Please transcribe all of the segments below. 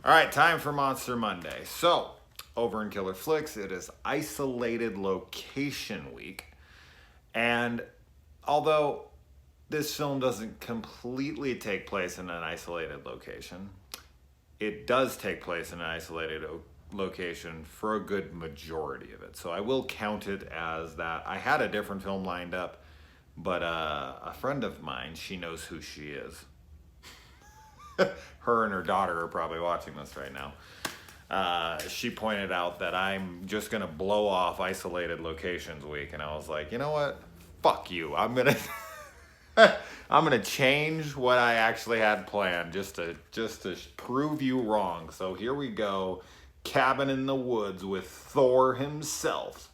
All right, time for Monster Monday. So, over in Killer Flicks, it is isolated location week. And although this film doesn't completely take place in an isolated location, it does take place in an isolated location for a good majority of it. So I will count it as that. I had a different film lined up, but a friend of mine, she knows who she is. Her and her daughter are probably watching this right now. She pointed out that I'm just gonna blow off isolated locations week, and I was like, you know what? Fuck you. I'm gonna I'm gonna change what I actually had planned just to prove you wrong. So here we go, Cabin in the Woods with Thor himself.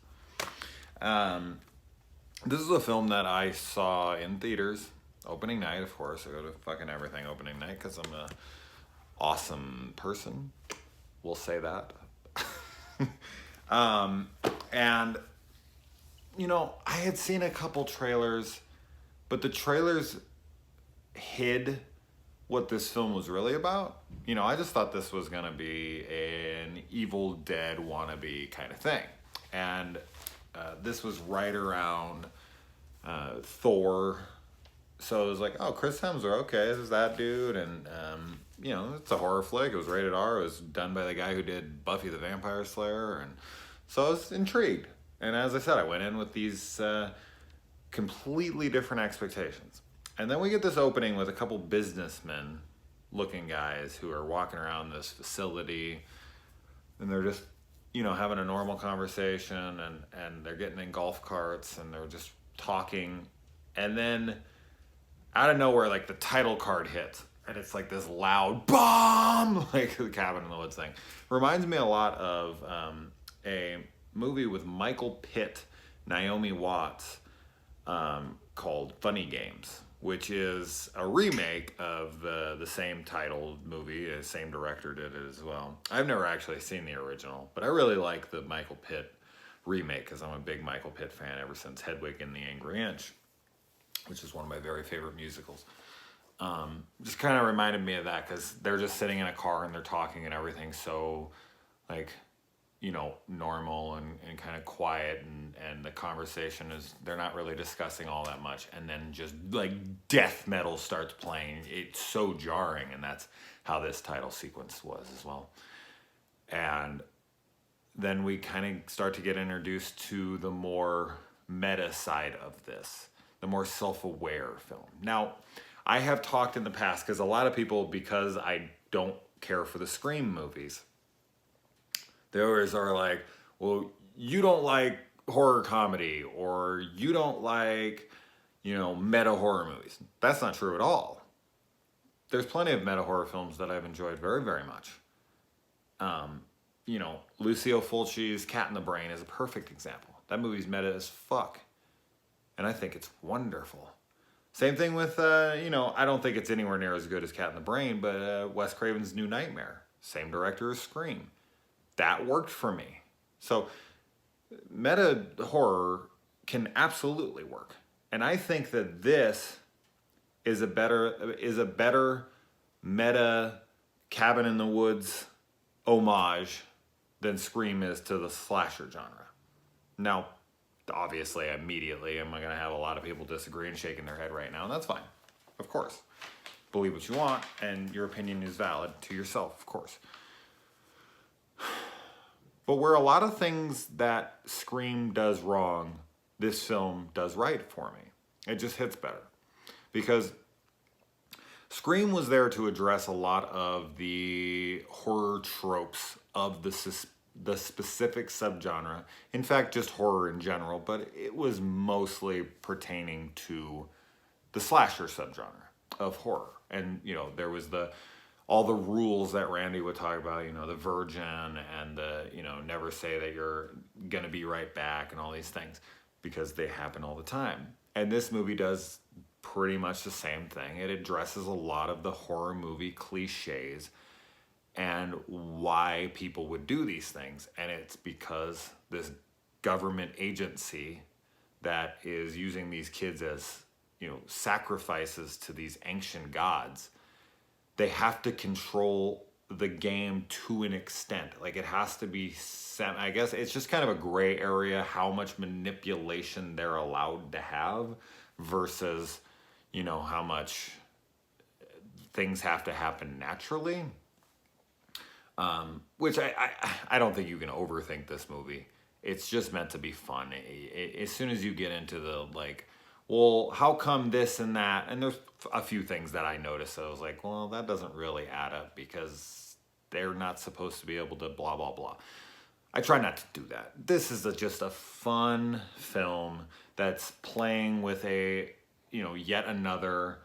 This is a film that I saw in theaters. Opening night, of course. I go to fucking everything opening night because I'm an awesome person. We'll say that. And, you know, I had seen a couple trailers, but the trailers hid what this film was really about. You know, I just thought this was going to be an Evil Dead wannabe kind of thing. And this was right around Thor. So it was like, oh, Chris Hemsworth, okay, this is that dude. And, you know, it's a horror flick. It was rated R. It was done by the guy who did Buffy the Vampire Slayer. And so I was intrigued. And as I said, I went in with these completely different expectations. And then we get this opening with a couple businessmen looking guys who are walking around this facility. And they're just, you know, having a normal conversation. And they're getting in golf carts. And they're just talking. And then out of nowhere, like the title card hits, and it's like this loud bomb, like the Cabin in the Woods thing. Reminds me a lot of a movie with Michael Pitt, Naomi Watts, called Funny Games, which is a remake of the same titled movie. The same director did it as well. I've never actually seen the original, but I really like the Michael Pitt remake because I'm a big Michael Pitt fan ever since Hedwig and the Angry Inch, which is one of my very favorite musicals. Just kind of reminded me of that because they're just sitting in a car and they're talking and everything's so, like, you know, normal and kind of quiet, and the conversation is, they're not really discussing all that much, and then just like death metal starts playing. It's so jarring, and that's how this title sequence was as well. And then we kind of start to get introduced to the more meta side of this, the more self-aware film. Now, I have talked in the past, because a lot of people, because I don't care for the Scream movies, they always are like, well, you don't like horror comedy, or you don't like, you know, meta horror movies. That's not true at all. There's plenty of meta horror films that I've enjoyed very, very much. You know, Lucio Fulci's Cat in the Brain is a perfect example. That movie's meta as fuck. And I think it's wonderful. Same thing with, you know, I don't think it's anywhere near as good as Cat in the Brain, but Wes Craven's New Nightmare. Same director as Scream. That worked for me. So meta horror can absolutely work. And I think that this is a better meta Cabin in the Woods homage than Scream is to the slasher genre. Now, obviously, immediately, I'm going to have a lot of people disagree and shaking their head right now, and that's fine. Of course. Believe what you want, and your opinion is valid to yourself, of course. But where a lot of things that Scream does wrong, this film does right for me. It just hits better. Because Scream was there to address a lot of the horror tropes of the specific subgenre. In fact, just horror in general, but it was mostly pertaining to the slasher subgenre of horror. And, you know, there was all the rules that Randy would talk about, you know, the virgin and the, you know, never say that you're going to be right back and all these things, because they happen all the time. And this movie does pretty much the same thing. It addresses a lot of the horror movie cliches and why people would do these things. And it's because this government agency that is using these kids as, you know, sacrifices to these ancient gods, they have to control the game to an extent. Like, it has to be I guess it's just kind of a gray area how much manipulation they're allowed to have versus, you know, how much things have to happen naturally. Which I don't think you can overthink this movie. It's just meant to be fun. As soon as you get into the, like, well, how come this and that? And there's a few things that I noticed. So I was like, well, that doesn't really add up because they're not supposed to be able to blah, blah, blah. I try not to do that. This is just a fun film that's playing with a, you know, yet another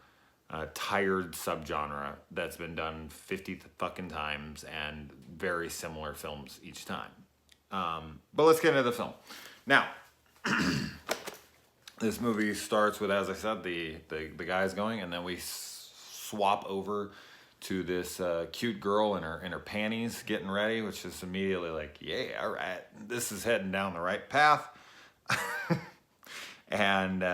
tired subgenre that's been done 50 fucking times and very similar films each time. But let's get into the film. Now, this movie starts with, as I said, the guy's going, and then we swap over to this cute girl in her panties getting ready, which is immediately like, yeah, all right, this is heading down the right path. And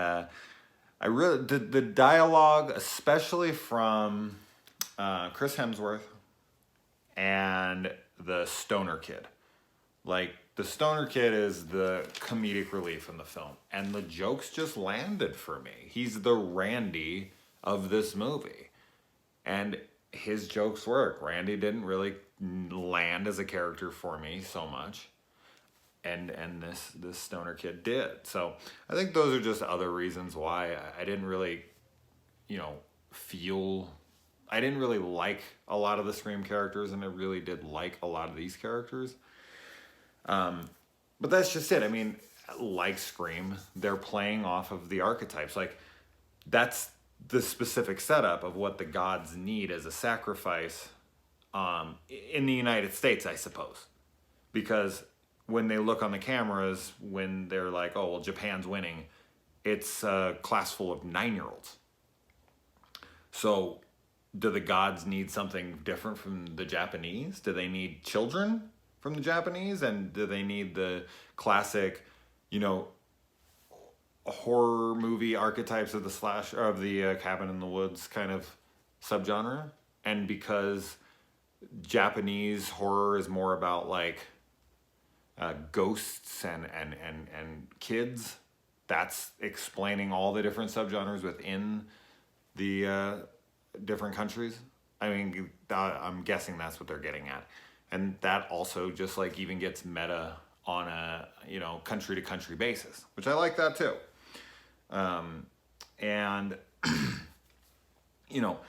I really, the dialogue, especially from Chris Hemsworth and the stoner kid. Like, the stoner kid is the comedic relief in the film. And the jokes just landed for me. He's the Randy of this movie. And his jokes work. Randy didn't really land as a character for me so much. And this stoner kid did. So I think those are just other reasons why I didn't really, you know, I didn't really like a lot of the Scream characters, and I really did like a lot of these characters. But that's just it. I mean, like Scream, they're playing off of the archetypes. Like, that's the specific setup of what the gods need as a sacrifice in the United States, I suppose. Because when they look on the cameras, when they're like, oh, well, Japan's winning, it's a class full of 9-year-olds. So do the gods need something different from the Japanese? Do they need children from the Japanese? And do they need the classic, you know, horror movie archetypes of the slasher, of the cabin in the woods kind of subgenre? And because Japanese horror is more about like ghosts and kids, that's explaining all the different subgenres within the different countries. I mean, I'm guessing that's what they're getting at. And that also just like even gets meta on a, you know, country to country basis, which I like that too. And you know,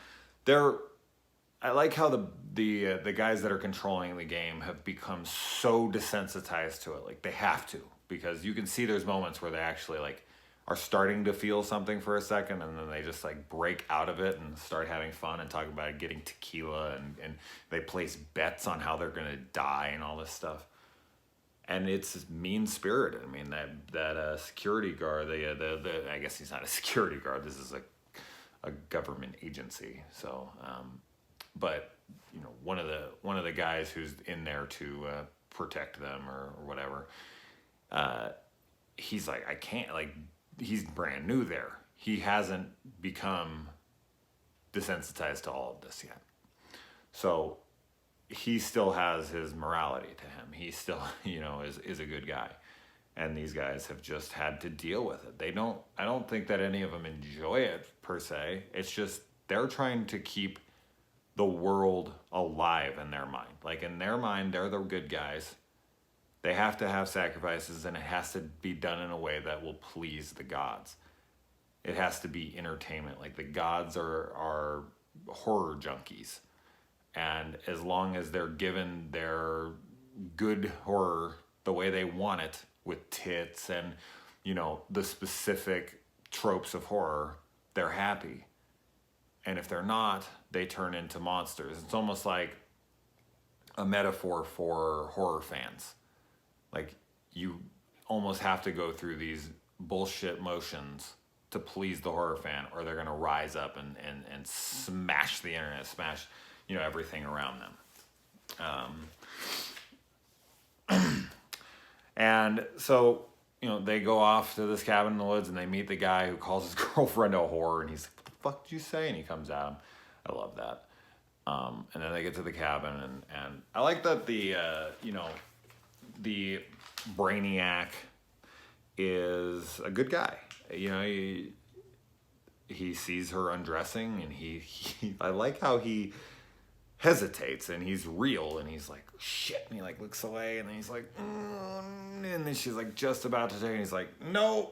I like how the guys that are controlling the game have become so desensitized to it. Like, they have to, because you can see there's moments where they actually like are starting to feel something for a second, and then they just like break out of it and start having fun and talk about getting tequila, and they place bets on how they're gonna die and all this stuff. And it's mean-spirited. I mean, that security guard, I guess he's not a security guard. This is a government agency. So, but you know, one of the guys who's in there to protect them or whatever, he's like, I can't, like, he's brand new there. He hasn't become desensitized to all of this yet. So he still has his morality to him. He still, you know, is a good guy. And these guys have just had to deal with it. I don't think that any of them enjoy it per se. It's just they're trying to keep the world alive in their mind. Like, in their mind, they're the good guys. They have to have sacrifices, and it has to be done in a way that will please the gods. It has to be entertainment. Like, the gods are horror junkies. And as long as they're given their good horror the way they want it, with tits and, you know, the specific tropes of horror, they're happy. And if they're not, they turn into monsters. It's almost like a metaphor for horror fans. Like, you almost have to go through these bullshit motions to please the horror fan, or they're going to rise up and smash the internet, smash, you know, everything around them. And so, you know, they go off to this cabin in the woods, and they meet the guy who calls his girlfriend a whore, and he's like, what the fuck did you say? And he comes at him. I love that. And then they get to the cabin, and I like that the Brainiac is a good guy. He sees her undressing, and he I like how he hesitates, and he's real, and he's like, shit, and he like looks away, and then he's like, and then she's like just about to take, and he's like, no,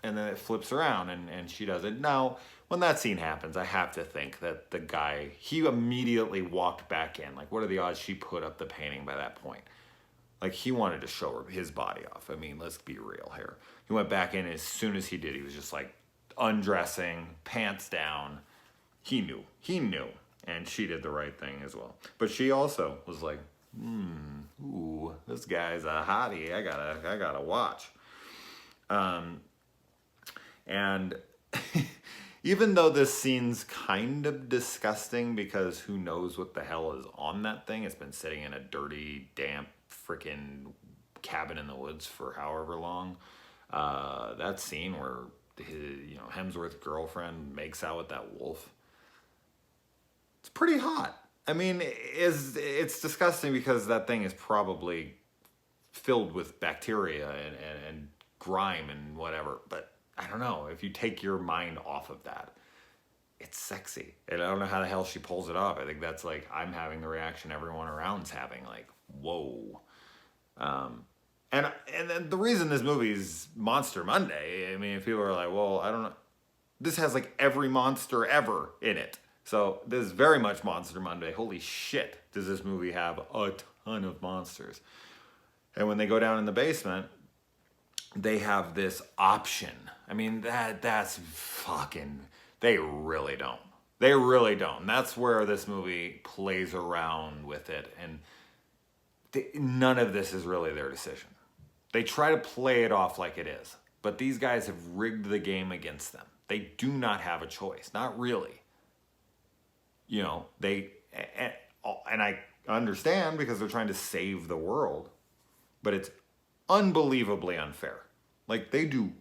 and then it flips around, and she does it. Now, when that scene happens, I have to think that the guy, he immediately walked back in. Like, what are the odds she put up the painting by that point? Like, he wanted to show her his body off. I mean, let's be real here. He went back in, and as soon as he did, he was just like undressing, pants down. He knew, and she did the right thing as well. But she also was like, ooh, this guy's a hottie. I gotta watch. And even though this scene's kind of disgusting because who knows what the hell is on that thing. It's been sitting in a dirty, damp, freaking cabin in the woods for however long. That scene where Hemsworth's girlfriend makes out with that wolf. It's pretty hot. I mean, it's disgusting because that thing is probably filled with bacteria and grime and whatever, but I don't know, if you take your mind off of that, it's sexy. And I don't know how the hell she pulls it off. I think that's like, I'm having the reaction everyone around's having, like, whoa. And then the reason this movie is Monster Monday, I mean, if people are like, well, I don't know, this has like every monster ever in it. So this is very much Monster Monday. Holy shit, does this movie have a ton of monsters. And when they go down in the basement, they have this option. I mean, that's fucking, they really don't. And that's where this movie plays around with it. And none of this is really their decision. They try to play it off like it is. But these guys have rigged the game against them. They do not have a choice. Not really. And I understand because they're trying to save the world. But it's unbelievably unfair. Like, they do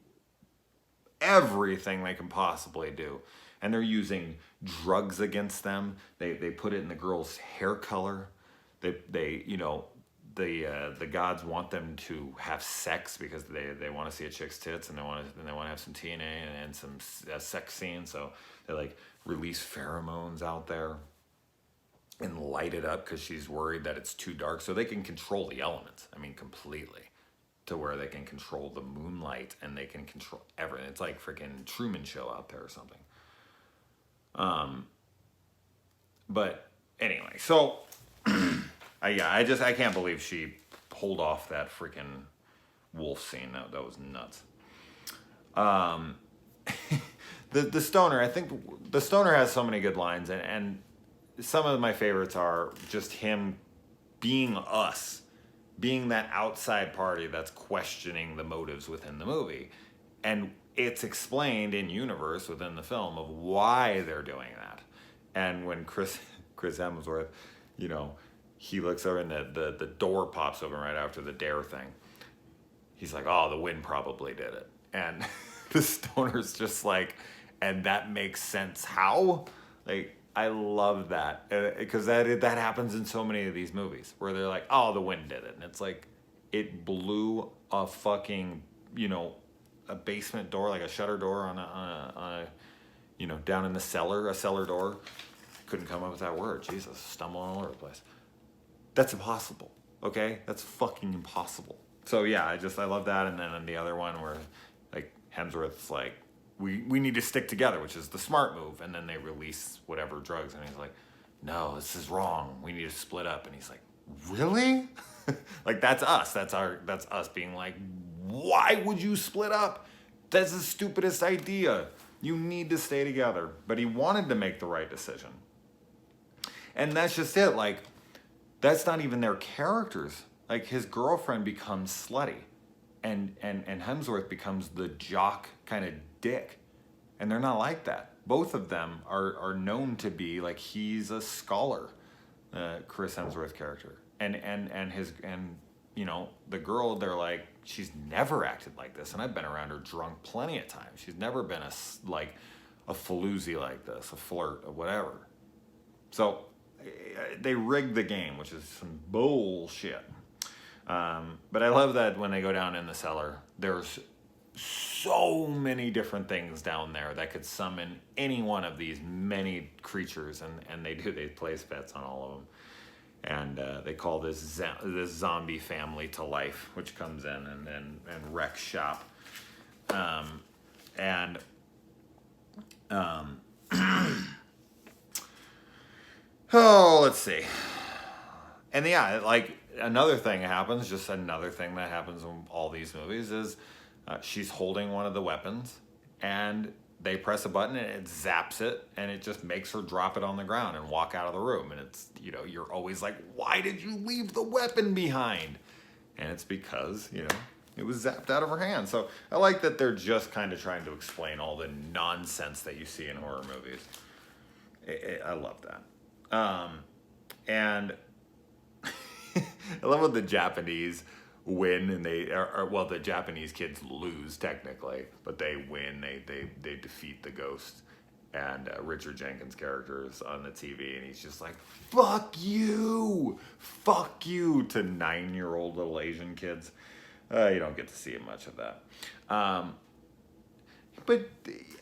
everything they can possibly do, and they're using drugs against them. They put it in the girl's hair color. The gods want them to have sex because they want to see a chick's tits, and they want to have some TNA and some sex scenes. So they like release pheromones out there and light it up because she's worried that it's too dark, so they can control the elements. I mean, completely. To where they can control the moonlight and they can control everything. It's like freaking Truman Show out there or something. But anyway, so I can't believe she pulled off that freaking wolf scene. That was nuts. The stoner, I think the stoner has so many good lines, and some of my favorites are just him being us. Being that outside party that's questioning the motives within the movie. And it's explained in universe within the film of why they're doing that. And when Chris Hemsworth, he looks over and the door pops open right after the dare thing. He's like, oh, the wind probably did it. And the stoner's just like, and that makes sense. How? Like, I love that because that happens in so many of these movies where they're like, oh, the wind did it. And it's like, it blew a fucking, a basement door, like a shutter door on a down in the cellar, a cellar door. Couldn't come up with that word. Jesus, stumbling all over the place. That's impossible. Okay? That's fucking impossible. So yeah, I love that. And then the other one where like Hemsworth's like, we need to stick together, which is the smart move. And then they release whatever drugs. And he's like, no, this is wrong. We need to split up. And he's like, really? Like, that's us. That's us being like, why would you split up? That's the stupidest idea. You need to stay together. But he wanted to make the right decision. And that's just it. Like, that's not even their characters. Like, his girlfriend becomes slutty. And Hemsworth becomes the jock kind of dick. And they're not like that. Both of them are known to be like, he's a scholar, Chris Hemsworth character. And the girl, they're like, she's never acted like this. And I've been around her drunk plenty of times. She's never been a floozy like this, a flirt or whatever. So they rigged the game, which is some bullshit. But I love that when they go down in the cellar, there's so many different things down there that could summon any one of these many creatures, and they place bets on all of them. And they call this zombie family to life, which comes in and wrecks shop. Oh, let's see. And yeah, like another thing happens, just another thing that happens in all these movies is she's holding one of the weapons and they press a button and it zaps it and it just makes her drop it on the ground and walk out of the room. And it's, you know, you're always like, why did you leave the weapon behind? And it's because, you know, it was zapped out of her hand. So I like that they're just kind of trying to explain all the nonsense that you see in horror movies. I love that. And I love when the Japanese win and the Japanese kids lose technically, but they win. They defeat the ghost. And Richard Jenkins' character is on the TV and he's just like, fuck you to 9-year-old little Asian kids. You don't get to see much of that. But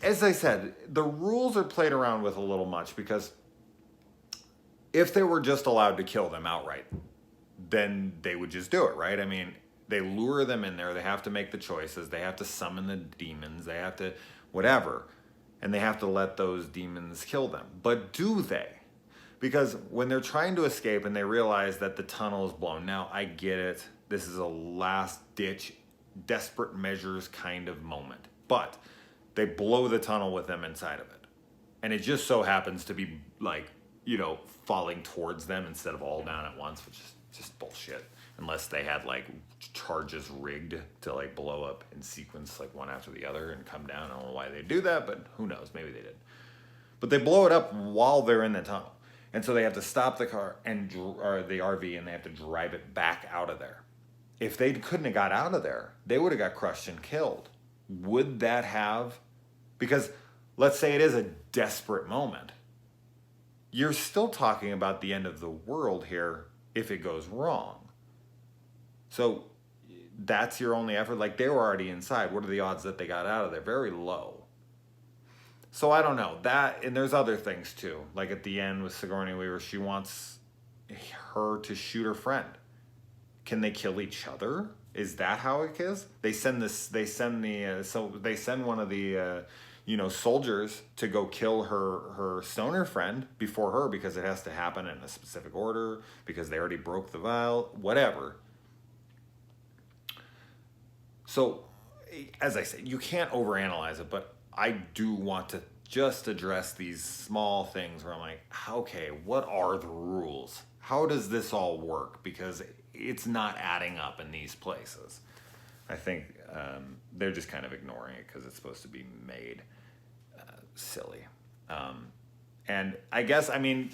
as I said, the rules are played around with a little much because if they were just allowed to kill them outright, then they would just do it, right? I mean, they lure them in there. They have to make the choices. They have to summon the demons. They have to whatever. And they have to let those demons kill them. But do they? Because when they're trying to escape and they realize that the tunnel is blown. Now, I get it. This is a last-ditch, desperate measures kind of moment. But they blow the tunnel with them inside of it. And it just so happens to be, like, you know, falling towards them instead of all down at once, which is just bullshit. Unless they had, like, charges rigged to, like, blow up in sequence, like, one after the other and come down. I don't know why they do that, but who knows? Maybe they did. But they blow it up while they're in the tunnel. And so they have to stop the car or the RV and they have to drive it back out of there. If they couldn't have got out of there, they would have got crushed and killed. Would that have... Because let's say it is a desperate moment. You're still talking about the end of the world here if it goes wrong. So that's your only effort. Like, they were already inside. What are the odds that they got out of there? Very low. So I don't know. That, and there's other things too. Like at the end with Sigourney Weaver, she wants her to shoot her friend. Can they kill each other? Is that how it is? They send one of the soldiers to go kill her stoner friend before her because it has to happen in a specific order because they already broke the vial, whatever. So, as I say, you can't overanalyze it, but I do want to just address these small things where I'm like, okay, what are the rules? How does this all work? Because it's not adding up in these places. I think they're just kind of ignoring it because it's supposed to be made silly. And I guess, I mean,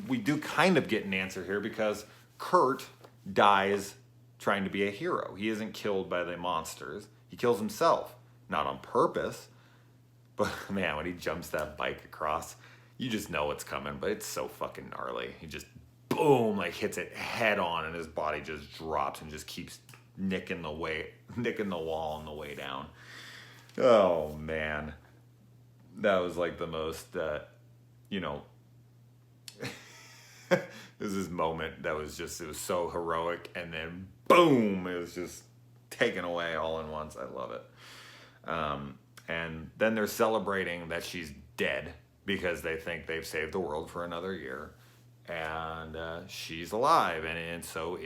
we do kind of get an answer here because Kurt dies trying to be a hero. He isn't killed by the monsters. He kills himself. Not on purpose. But, man, when he jumps that bike across, you just know what's coming. But it's so fucking gnarly. He just, boom, like hits it head on and his body just drops and just keeps nicking the wall on the way down. Oh, man. That was like the most, it was this moment that was just, it was so heroic, and then boom, it was just taken away all in once. I love it. And then they're celebrating that she's dead because they think they've saved the world for another year, and she's alive, and so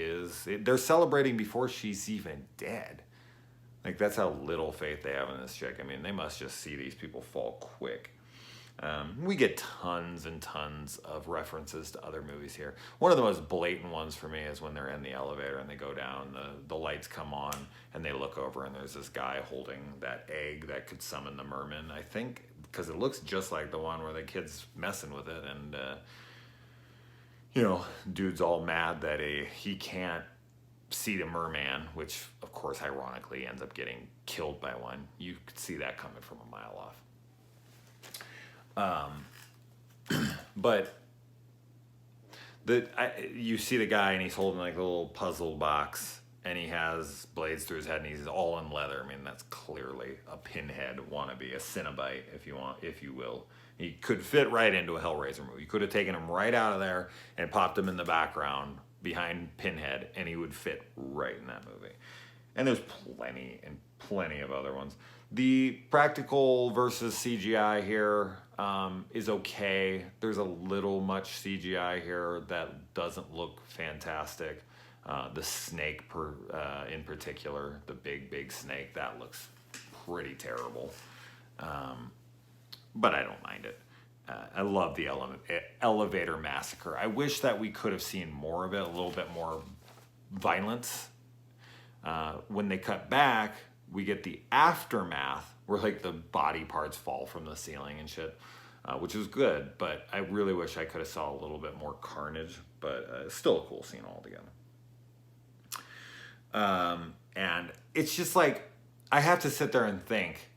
they're celebrating before she's even dead. Like, that's how little faith they have in this chick. I mean, they must just see these people fall quick. We get tons and tons of references to other movies here. One of the most blatant ones for me is when they're in the elevator and they go down, the lights come on, and they look over and there's this guy holding that egg that could summon the merman, I think, because it looks just like the one where the kid's messing with it, and, dude's all mad that he can't see the merman, which, of course, ironically ends up getting killed by one. You could see that coming from a mile off. But You see the guy and he's holding like a little puzzle box and he has blades through his head and he's all in leather. I mean, that's clearly a Pinhead wannabe, a Cenobite, if you will. He could fit right into a Hellraiser movie. You could have taken him right out of there and popped him in the background behind Pinhead, and he would fit right in that movie. And there's plenty of other ones. The practical versus CGI here is okay. There's a little much CGI here that doesn't look fantastic. The snake in particular, the big snake, that looks pretty terrible. But I don't mind it. I love the elevator massacre. I wish that we could have seen more of it, a little bit more violence. When they cut back, we get the aftermath where like the body parts fall from the ceiling and shit, which is good, but I really wish I could have saw a little bit more carnage, but still a cool scene altogether. And it's just like, I have to sit there and think,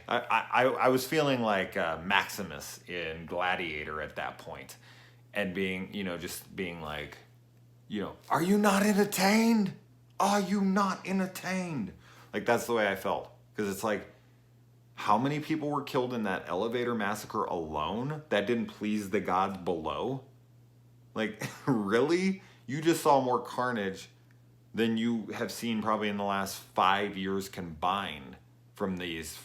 I was feeling like Maximus in Gladiator at that point, and being like, are you not entertained? Are you not entertained? Like, that's the way I felt. Because it's like, how many people were killed in that elevator massacre alone that didn't please the gods below? Like, really? You just saw more carnage than you have seen probably in the last 5 years combined from this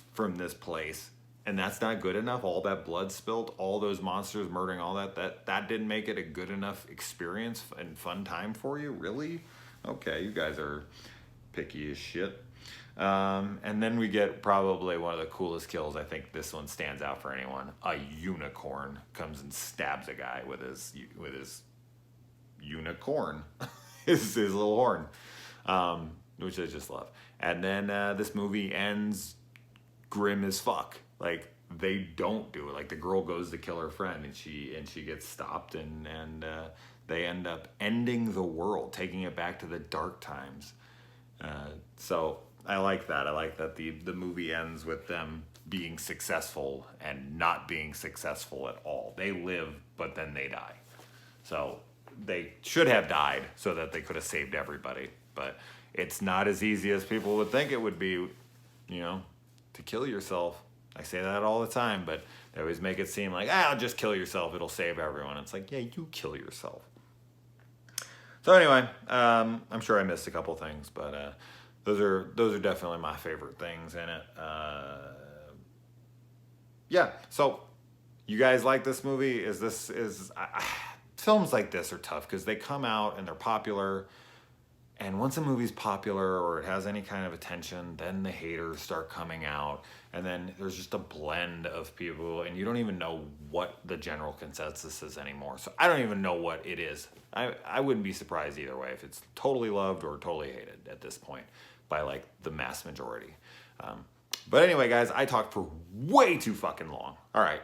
place. And that's not good enough? All that blood spilled, all those monsters murdering, all that didn't make it a good enough experience and fun time for you? Really? Okay, you guys are picky as shit. And then we get probably one of the coolest kills. I think this one stands out for anyone. A unicorn comes and stabs a guy with his unicorn, his little horn, which I just love. And then this movie ends grim as fuck. Like, they don't do it. Like, the girl goes to kill her friend and she gets stopped, and they end up ending the world, taking it back to the dark times. So I like that. I like that the movie ends with them being successful and not being successful at all. They live, but then they die. So they should have died so that they could have saved everybody. But it's not as easy as people would think it would be, to kill yourself. I say that all the time, but they always make it seem like, just kill yourself, it'll save everyone. It's like, yeah, you kill yourself. So anyway, I'm sure I missed a couple things, but those are definitely my favorite things in it. Yeah, so you guys like this movie? Films like this are tough because they come out and they're popular. And once a movie's popular or it has any kind of attention, then the haters start coming out. And then there's just a blend of people, and you don't even know what the general consensus is anymore. So I don't even know what it is. I wouldn't be surprised either way if it's totally loved or totally hated at this point by like the mass majority. But anyway, guys, I talked for way too fucking long. All right,